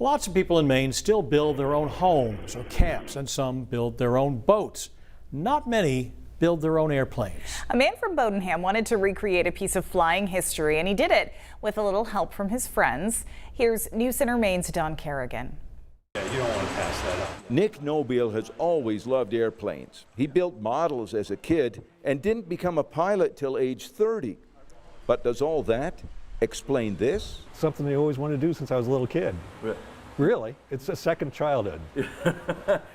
Lots of people in Maine still build their own homes or camps, and some build their own boats. Not many build their own airplanes. A man from Bodenham wanted to recreate a piece of flying history, and he did it with a little help from his friends. Here's News Center Maine's Don Kerrigan. You don't want to pass that up. Nick Knobil has always loved airplanes. He built models as a kid and didn't become a pilot till age 30. But does all that explain this? Something I always wanted to do since I was a little kid. Really? It's a second childhood.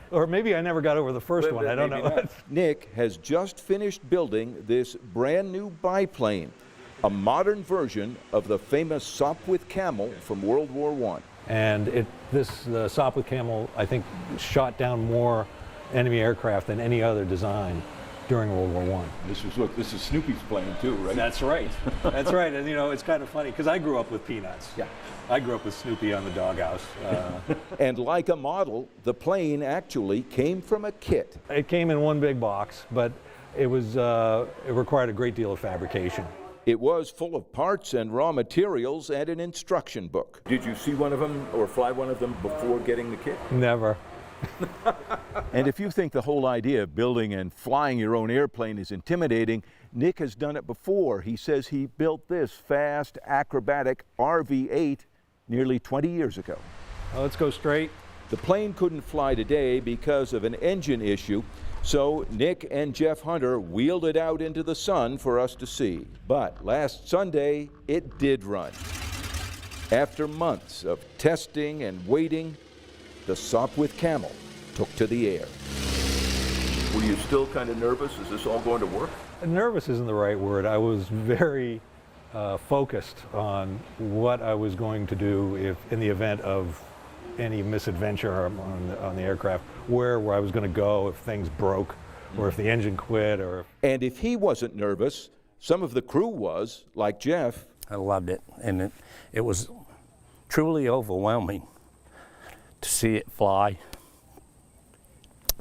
Or maybe I never got over the first one. I don't know. Nick has just finished building this brand new biplane, a modern version of the famous Sopwith Camel from World War I. And the Sopwith Camel, I think, shot down more enemy aircraft than any other design during World War I. This is Snoopy's plane too, right? That's right. That's right. And you know, it's kind of funny because I grew up with Peanuts. Yeah. I grew up with Snoopy on the doghouse. And like a model, the plane actually came from a kit. It came in one big box, but it required a great deal of fabrication. It was full of parts and raw materials and an instruction book. Did you see one of them or fly one of them before getting the kit? Never. And if you think the whole idea of building and flying your own airplane is intimidating, Nick has done it before. He says he built this fast, acrobatic RV-8 nearly 20 years ago. Let's go straight. The plane couldn't fly today because of an engine issue, so Nick and Jeff Hunter wheeled it out into the sun for us to see. But last Sunday, it did run. After months of testing and waiting, the Sopwith Camel took to the air. Were you still kind of nervous? Is this all going to work? Nervous isn't the right word. I was very focused on what I was going to do if, in the event of any misadventure on the aircraft, where I was going to go if things broke, or if the engine quit, or. And if he wasn't nervous, some of the crew was, like Jeff. I loved it, and it was truly overwhelming to see it fly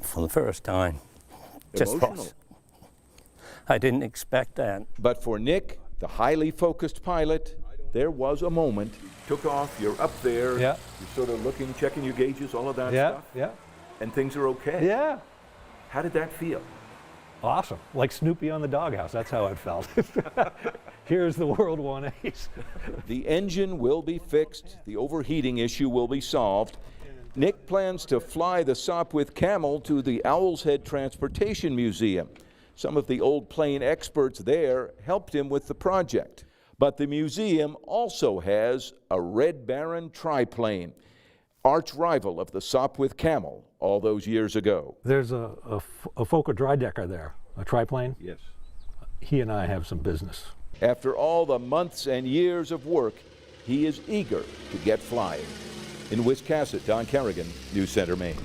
for the first time. Emotional. I didn't expect that. But for Nick, the highly focused pilot, there was a moment. Took off, you're up there, yeah. You're sort of looking, checking your gauges, all of that stuff. Yeah. And things are okay. Yeah. How did that feel? Awesome. Like Snoopy on the doghouse. That's how it felt. Here's the World War Ace. The engine will be fixed. The overheating issue will be solved. Nick plans to fly the Sopwith Camel to the Owl's Head Transportation Museum. Some of the old plane experts there helped him with the project. But the museum also has a Red Baron triplane, arch rival of the Sopwith Camel all those years ago. There's a Fokker Drydecker there, a triplane. Yes. He and I have some business. After all the months and years of work, he is eager to get flying. In Wiscasset, Don Kerrigan, News Center, Maine.